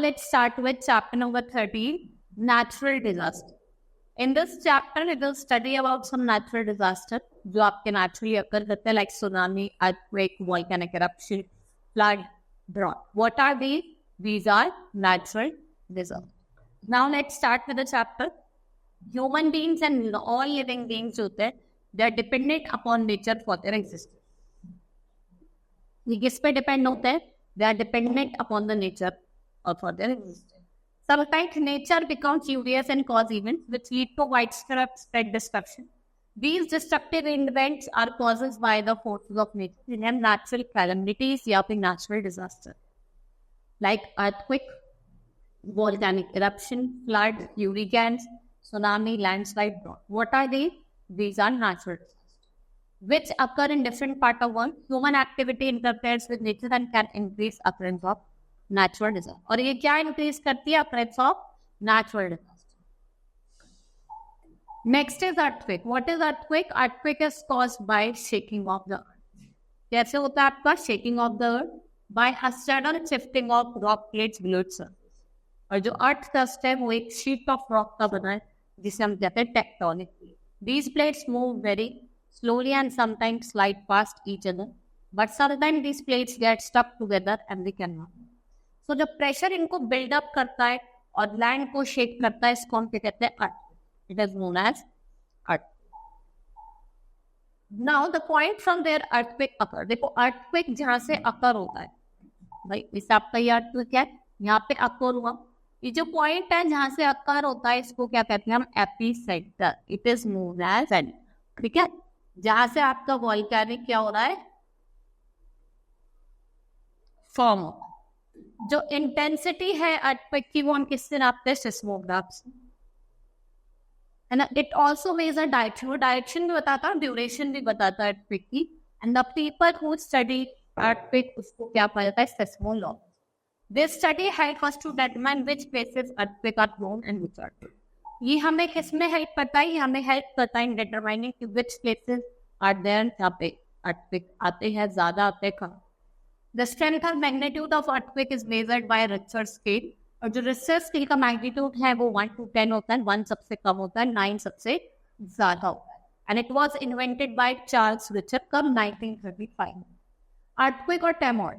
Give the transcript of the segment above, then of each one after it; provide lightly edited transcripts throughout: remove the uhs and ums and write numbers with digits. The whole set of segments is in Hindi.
let's start with chapter number 13, natural disaster. In this chapter, it will study about some natural disaster जो आपके naturally occur करते हैं, like tsunami, earthquake, volcanic eruption, flood, drought. What are these? These are natural disasters. Now let's start with the chapter. Human beings and all living beings होते हैं, they are dependent upon nature for their existence. ये किस पे depend होते हैं? They are dependent upon the nature or for their existence. Sometimes nature becomes furious and cause events which lead to widespread destruction. These destructive events are caused by the forces of nature. जिन्हें हम natural calamities या फिर natural disaster like earthquake, volcanic eruption, flood, hurricanes, tsunami, landslide, drought. What are they? These are natural disasters which occur in different parts of the world. Human activity interferes with nature and can increase occurrence of natural disaster. और ये क्या increase करती है? Occurrence of natural disaster. Next is earthquake. What is earthquake? Earthquake is caused by shaking of the earth. कैसे होता है आपका shaking of the earth? By a sudden shifting of rock plates below its surface. और जो अर्थ crust है वो एक शीट ऑफ रॉक का बना है जिसे हम कहते हैं tectonic plate. These plates move very slowly and sometimes slide past each other, but sometimes these plates get stuck together and they cannot. So जब प्रेशर इनको बिल्ड अप करता है और लैंड को शेक करता है, इसको हम क्या कहते हैं? Earth. It is known as earth. Now the point from there earthquake occur. देखो अर्थक्वेक जहां से अकर होता है भाई, इस आपका ये अर्थक्वेक है, यहाँ पे अकर हुआ. ये जो पॉइंट है जहां से अकर होता है इसको क्या कहते हैं हम? Epicentre. It is known as centre. ठीक है, जहां से आपका वॉल्केनिक क्या हो रहा है? फॉर्म हो. जो इंटेंसिटी है अर्थक्वेक की वो हम किससे नापते हैं? सिस्मोग्राफ से, है ना. It also measure direction. वो डायरेक्शन भी बताता है, ड्यूरेशन भी बताता है अर्थक्वेक की. And the people who study earthquake उसको क्या पता जाता है? Seismology. This study help us to determine which places earthquake are prone and which are not. ये हमें किसमें हेल्प करता है? हमें हेल्प करता है इन डिटरमाइनिंग कि व्हिच प्लेसेस आर देयर जहाँ पे अर्थक्वेक आते हैं, ज्यादा आते हैं, कहाँ. The strength and magnitude of earthquake is measured by Richter scale. और जो Richter scale का मैग्नीट्यूड है वो 1 to 10 होता है. 1 सबसे कम होता है, 9 सबसे ज्यादा होता है. And it was invented by Charles Richter कब? 1935. Earthquake or tremor.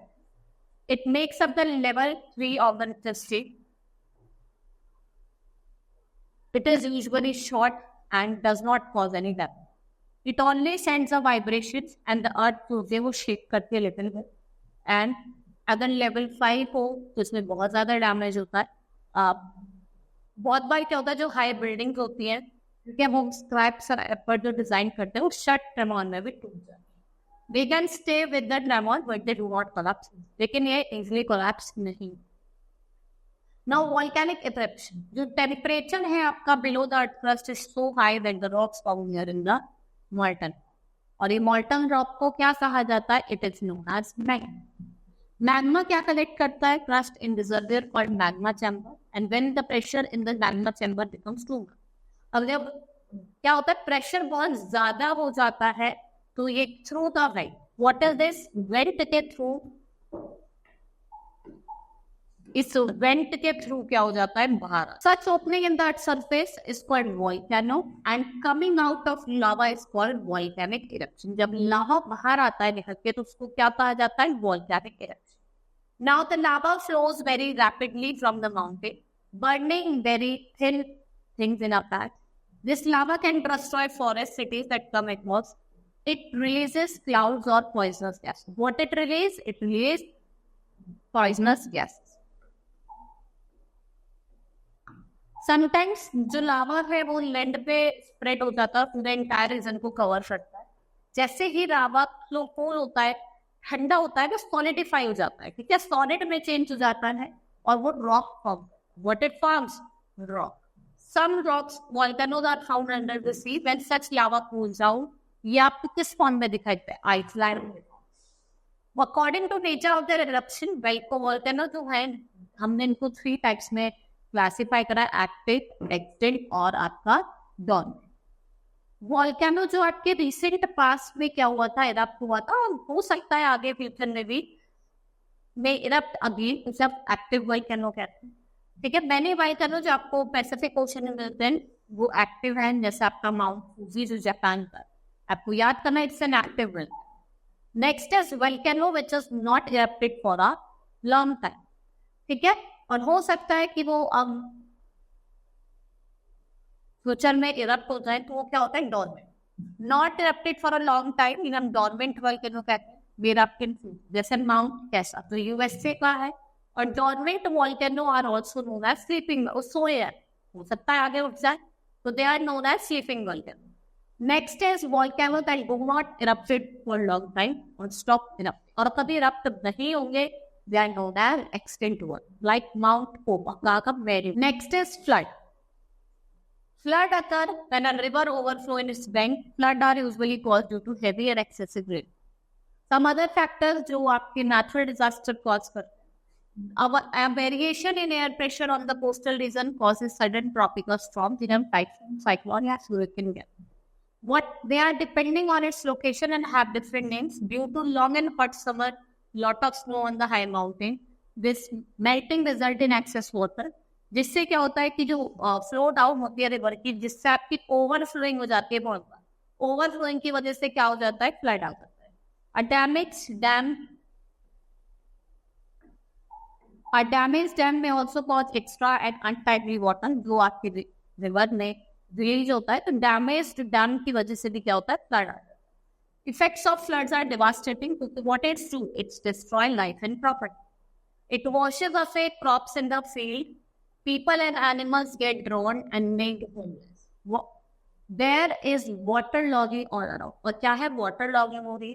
It makes up the level 3 of the Richter scale. It is usually short and does not cause any damage. It only sends a vibration and the earth वो shake करती है little bit. एंड अगर लेवल 5 हो तो इसमें बहुत ज्यादा डैमेज होता है. बहुत बार क्या होता है, जो हाई बिल्डिंग होती है क्योंकि वो स्क्रैप पर जो डिजाइन करते हैं वो शॉर्ट ट्रेमोर में भी टूट जाते हैं. They can stay with the tremor but they do not collapse. लेकिन ये इजीली कोलैप्स नहीं. Now volcanic eruption. जो टेम्परेचर है आपका below the earth crust is so high that the rocks found here in the molten. और ये मोल्टन रॉक को क्या कहा जाता है? It is known as magma. Magma क्या कलेक्ट करता है? Crust in reservoir called magma chamber. And when the pressure in the magma chamber becomes too much. अब जब क्या होता है, प्रेशर बहुत ज्यादा हो जाता है तो ये through the vent. What is this? Vent के थ्रू. इस वेंट के थ्रू क्या हो जाता है? बाहर. Such opening in that surface is called volcano and coming out of lava is called volcanic eruption. जब लावा बाहर आता है निकल के तो उसको क्या कहा जाता है? Volcanic eruption. Now the lava flows very rapidly from the mountain, burning very thin things in a patch. This lava can destroy forest cities that come across. It releases clouds or poisonous gases. What it releases? It releases poisonous gases. Sometimes जो लावा है वो लैंड पे स्प्रेड हो जाता है, पूरे इंटायर रीजन को कवर करता है. जैसे ही लावा कूल होता है, ठंडा होता है, तो सॉलिडिफाई हो जाता है. ठीक है, सॉलिड में चेंज हो जाता है और वो rock form. What it forms? Rock. Some rocks, volcanoes are found under the sea. When such lava cools down, ये आपको किस फॉर्म में दिखाई देता है? Iceland. According to nature of the eruption, volcano जो है हमने इनको 3 टाइप्स में क्लासिफाई करा है: एक्टिव, एक्सटिंक्ट और आपका डॉर्मेंट. वोल्केनो जो आपके रिसेंट पास्ट में क्या हुआ था, इरप्ट हुआ था, और हो सकता है आगे फ्यूचर में भी इरप्ट अगेन, सब एक्टिव वोल्केनो कहते हैं. ठीक है, मैंने बाई करो जो आपको पैसिफिक ओशन में मिलते हैं वो एक्टिव है, जैसे आपका माउंट फूजी जो जापान का, आपको याद करना it's an active will. Next is volcano which is not erupted for a long time, ठीक है, और हो सकता है कि वो फ्यूचर में इरप्ट हो जाए, तो वो क्या होता है dormant, not erupted for a long time in dormant volcano कहते हैं, इरप्टिंग जैसे माउंट कैसा तो यूएसए का है, और dormant volcano are also known as sleeping, सोए है, हो सकता है आगे उठ जाए, तो they are known as sleeping volcano. Next is volcano that do not erupted for long time और स्टॉप इरप्ट, और कभी इरप्ट नहीं होंगे, they are known as extinct one, like mount Popa का मेरी। Next is flood. Flood occur when a river overflow in its bank. Flood are usually caused due to heavy or excessive rain. Some other factors जो आपके natural disaster cause करते हैं, a variation in air pressure on the coastal region causes sudden tropical storms, जिन्हें typhoon, cyclone या hurricane कहते हैं. What they are depending on its location and have different names due to long and hot summer, lot of snow on the high mountain. This melting result in excess water. जिससे क्या होता है कि जो फ्लो डाउन होती है रिवर की, जिससे आपकी ओवरफ्लोइंग हो जाती है बहुत बार, ओवरफ्लोइंग की वजह से क्या हो जाता है फ्लड आ जाता है। A damaged dam may also cause extra and untimely water, जो आपकी रिवर में रिलीज होता है, तो डैमेज्ड डैम की वजह से भी क्या होता है फ्लड आता है। Effects of floods are devastating, what it's do, it's destroy life and property, it washes away crops in the field, people and animals get drowned and made homeless. There is waterlogging all around. और क्या है waterlogging हो रही?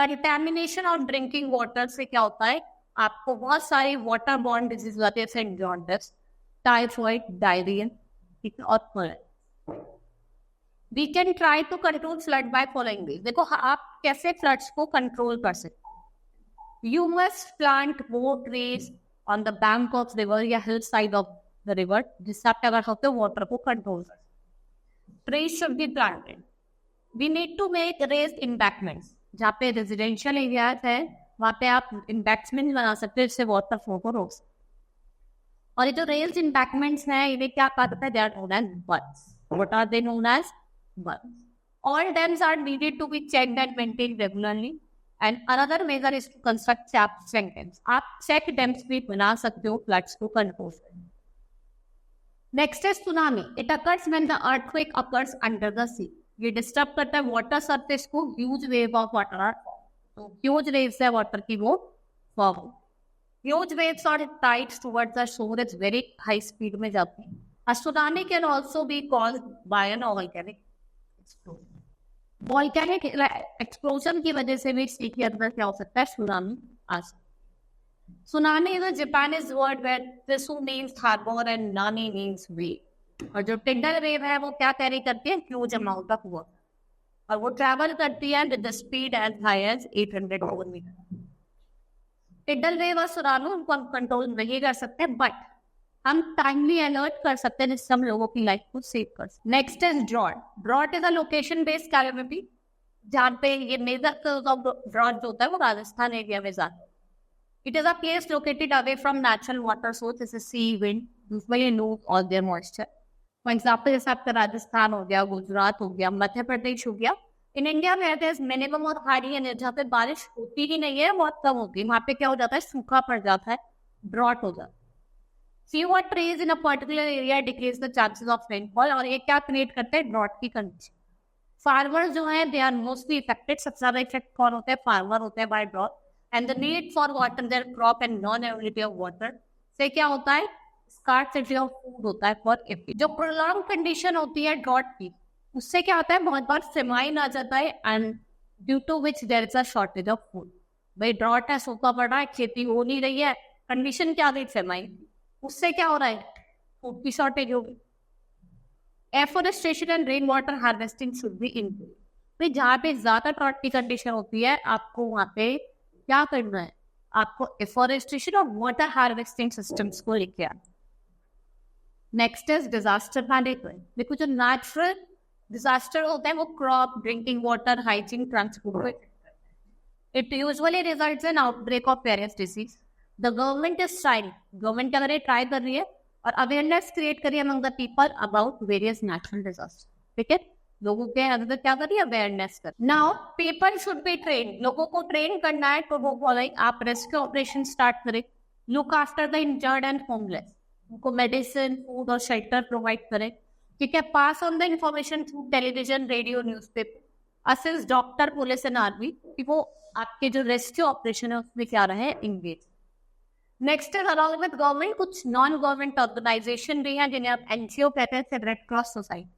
Contamination of drinking water से क्या होता है? आपको बहुत सारी waterborne disease होती है, जैसे jaundice, typhoid, diarrhea, और cholera. We can try to control flood by following this. देखो आप कैसे floods को control कर सकते? You must plant more trees on the bank of river या hillside of the river, जिससे आप क्या कर सकते हो वाटर को कंट्रोल कर सकते हो। Trees should be planted. We need to make raised embankments. जहाँ पे रेजिडेंशियल एरियाज है वहाँ पे आप embankments बना सकते हो जिससे वाटर फ्लो को रोक सकते हो। और ये जो रेज्ड embankments हैं इन्हें क्या कहते हैं? They are known as bunds. What are they known as? Bunds. All dams are needed to be checked and maintained regularly. And another measure is to construct check dams. आप check dams भी बना सकते हो floods को control करने। Next is tsunami. It occurs when the earthquake occurs under the sea. ये disturb करता है water surface को, huge wave of water are formed. तो huge waves है water की वो form। Huge waves or tides towards the shore is very high speed में जाती है। A tsunami can also be caused by an volcanic explosion. Volcanic explosion की वजह से भी सी के अंदर क्या हो सकता है सुनामी आ सकता है। Tsunami is a Japanese word where tsu means harbour and nami means wave, और जो टिडल वेव है वो क्या कैरी करती है? ह्यूज अमाउंट ऑफ वाटर, और वो ट्रैवल करती है with the speed as high as 800 kilometre. Tidal wave और सुनामी उनको हम कंट्रोल नहीं कर सकते, बट हम टाइमली अलर्ट कर सकते हैं जिससे हम लोगों की लाइफ को सेव कर सकते। Next is drought. Drought is a location based calamity, जहाँ पे ये मेजर ड्रॉट जो होता है वो राजस्थान एरिया में जाता है। It is a place located away from natural water source जैसे सी, विंड, यूजुअली लूज और देयर मॉइस्चर। फॉर एग्जांपल जैसे आपका राजस्थान हो गया, गुजरात हो गया, मध्य प्रदेश हो गया। इन इंडिया में देयर इज मिनिमम और हाई एनर्जी, जहाँ पे बारिश होती ही नहीं है, बहुत कम होती है, वहाँ पे क्या हो जाता है? सूखा पड़ जाता है, ड्रॉट हो जाता है। Fewer trees in a particular area decrease the chances of rainfall, और ये क्या क्रिएट करते हैं? ड्रॉट की कंडीशन। फार्मर्स जो हैं दे आर मोस्टली इफेक्टेड, सबसे ज्यादा इफेक्ट कौन होता है? फार्मर होते हैं by drought. And the need for water their crop and non availability of water से क्या होता है? स्कार्सिटी ऑफ फूड होता है फॉर एवरी। जो प्रोलॉन्ग कंडीशन होती है ड्रॉट की, उससे क्या होता है? बहुत बार फेमाइन आ जाता है, and due to which there is a shortage of food. भाई ड्रॉट है, सूखा पड़ रहा है, खेती हो नहीं रही है, कंडीशन क्या गई? फेमाइन। उससे क्या हो रहा है? फूड की शॉर्टेज होगी। Afforestation and rain water harvesting should be improved. भाई जहाँ पे ज्यादा ड्रॉट की कंडीशन होती है, आपको वहाँ पे क्या करना है? आपको एफोरेस्टेशन और वाटर हार्वेस्टिंग सिस्टम्स को लेके आना। Next is disaster management. देखो जो नेचुरल डिजास्टर होता है वो crop, drinking water, hygiene, transport, it usually results in outbreak of various disease. The government is trying, government अगर ये ट्राई कर रही है और अवेयरनेस क्रिएट करिए among the people about various natural disaster. ठीक है, लोगों के अंदर क्या करिए, अवेयरनेस कर। Now people should be train, लोगों को ट्रेन करना है तो वो बोले आप रेस्क्यू ऑपरेशन स्टार्ट करें, look after the injured and homeless, उनको मेडिसिन, फूड और शेल्टर प्रोवाइड करें। ठीक है, pass on the information through television, radio, newspaper, assist doctor, police and army कि वो आपके जो रेस्क्यू ऑपरेशन है उसमें क्या रहे, engage. Next is along with government कुछ नॉन गवर्नमेंट ऑर्गेनाइजेशन भी हैं जिन्हें आप एनजीओ कहते हैं, रेड क्रॉस सोसाइटी।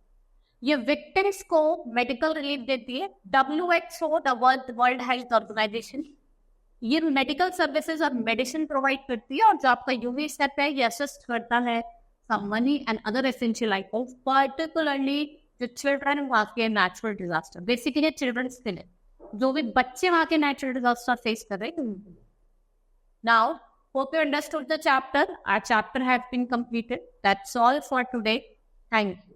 ये विक्टिम्स को मेडिकल रिलीफ देती है। WHO, the world health organisation, ये मेडिकल सर्विसेज और मेडिसिन प्रोवाइड करती है। और जो आपका यूवी स्टेप है ये असिस्ट करता है some money and other essential items, particularly जो चिल्ड्रन वहाँ के नेचुरल डिजास्टर, बेसिकली चिल्ड्रंस के लिए, जो भी बच्चे वहाँ के नेचुरल डिजास्टर फेस कर रहे हैं। Now hope you understood the chapter. Our chapter has been completed. That's all for today. Thank you.